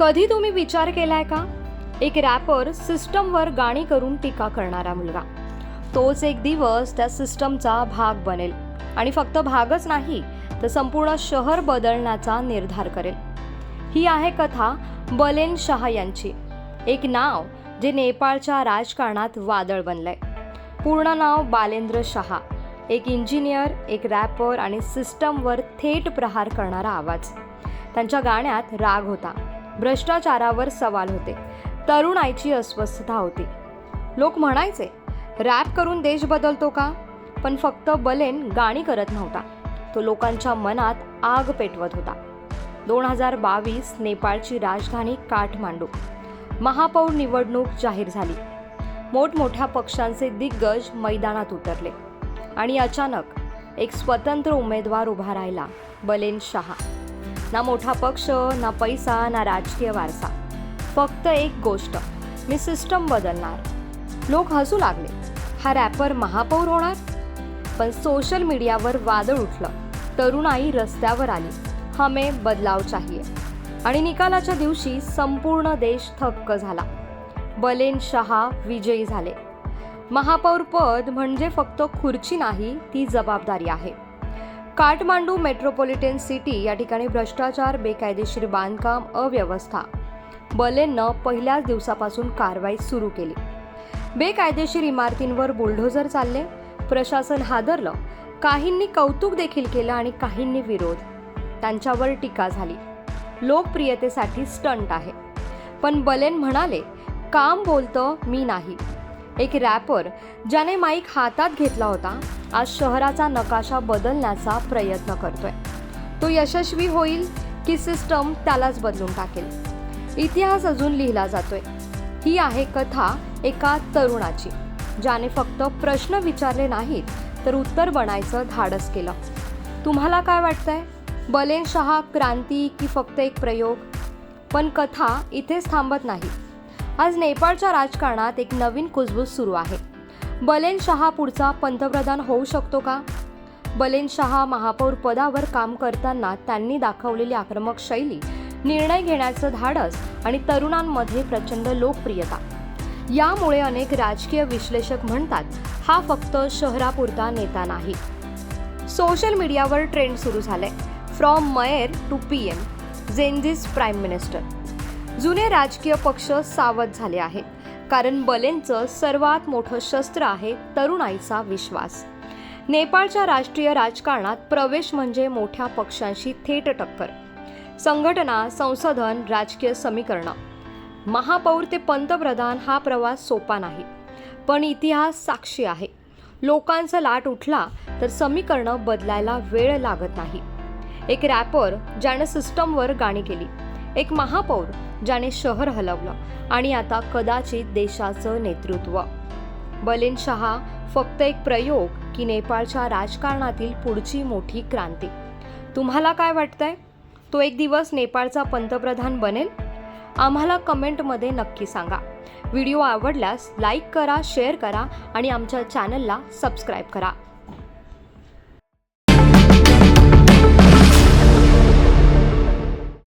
कधी तुम्ही विचार केलाय का? एक रॅपर सिस्टमवर गाणी करून टीका करणारा मुलगा, तोच एक दिवस त्या सिस्टमचा भाग बनेल आणि फक्त भागच नाही तर संपूर्ण शहर बदलण्याचा निर्धार करेल. ही आहे कथा बलेन शाह यांची. एक नाव जे नेपाळच्या राजकारणात वादळ बनलंय. पूर्ण नाव बालेंद्र शाह. एक इंजिनियर, एक रॅपर आणि सिस्टमवर थेट प्रहार करणारा आवाज. त्यांच्या गाण्यात राग होता, भ्रष्टाचारावर सवाल होते, तरुणाईची अस्वस्थता होती. लोक म्हणायचे, रॅप करून देश बदलतो का? पण फक्त बलेन गाणी करत नव्हता, तो लोकांच्या मनात आग पेटवत होता. 2022 नेपाळची राजधानी काठमांडू. महापौर निवडणूक जाहीर झाली. मोठमोठ्या पक्षांचे दिग्गज मैदानात उतरले आणि अचानक एक स्वतंत्र उमेदवार उभा राहिला, बलेन शाह. ना मोठा पक्ष, ना पैसा, ना राजकीय वारसा, फक्त एक गोष्ट, मी सिस्टम बदलणार. लोक हसू लागले, हा रॅपर महापौर होणार? पण सोशल मीडियावर वादळ उठलं. तरुणाई रस्त्यावर आली, हमें बदलाव चाहिए. आणि निकालाच्या दिवशी संपूर्ण देश थक्क झाला. बलेन शाह विजयी झाले. महापौर पद म्हणजे फक्त खुर्ची नाही, ती जबाबदारी आहे. काठमांडू मेट्रोपॉलिटन सिटी या ठिकाणी भ्रष्टाचार, बेकायदेशीर बांधकाम, अव्यवस्था. बलेननं पहिल्याच दिवसापासून कारवाई सुरू केली. बेकायदेशीर इमारतींवर बुलडोझर चालले. प्रशासन हादरलं. काहींनी कौतुक देखील केलं आणि काहींनी विरोध. त्यांच्यावर टीका झाली, लोकप्रियतेसाठी स्टंट आहे. पण बलेन म्हणाले, काम बोलतं, मी नाही. एक रॅपर ज्याने माईक हातात घेतला होता, आज शहराचा नकाशा बदलण्याचा प्रयत्न करतोय. तो यशस्वी होईल की सिस्टम त्यालाच बदलून टाकेल? इतिहास अजून लिहिला जातोय. ही आहे कथा एका तरुणाची, ज्याने फक्त प्रश्न विचारले नाहीत तर उत्तर बनायचं धाडस केलं. तुम्हाला काय वाटतंय? बलेन शाह क्रांती की फक्त एक प्रयोग? पण कथा इथेच थांबत नाही. आज नेपाळच्या राजकारणात एक नवीन कुजबूज सुरू आहे. बलेन शाह पुढचा पंतप्रधान होऊ शकतो का? बलेन शाह महापौर पदावर काम करताना त्यांनी दाखवलेली आक्रमक शैली, निर्णय घेण्याचं धाडस आणि तरुणांमध्ये प्रचंड लोकप्रियता, यामुळे अनेक राजकीय विश्लेषक म्हणतात, हा फक्त शहरापुरता नेता नाही. सोशल मीडियावर ट्रेंड सुरू झाले, from mayor to PM, Gen Z's prime minister. जुने राजकीय पक्ष सावध झाले आहेत, कारण बलेनचं सर्वात मोठं शस्त्र आहे तरुणाईचा विश्वास. नेपाळच्या राष्ट्रीय राजकारणात प्रवेश म्हणजे मोठ्या पक्षांशी थेट टक्कर. संघटना, संशोधन, राजकीय समीकरणं. महापौर ते पंतप्रधान हा प्रवास सोपा नाही, पण इतिहास साक्षी आहे. लोकांचा लाट उठला तर समीकरणं बदलायला वेळ लागत नाही. एक रॅपर ज्याने सिस्टमवर गाणी केली, एक महापौर ज्याने शहर हलवलं आणि आता कदाचित देशाचं नेतृत्व. बलेन शाह फक्त एक प्रयोग की नेपाळच्या राजकारणातील पुढची मोठी क्रांती? तुम्हाला काय वाटतंय? तो एक दिवस नेपाळचा पंतप्रधान बनेल? आम्हाला कमेंटमध्ये नक्की सांगा. व्हिडिओ आवडल्यास लाईक करा, शेअर करा आणि आमच्या चॅनलला सबस्क्राईब करा.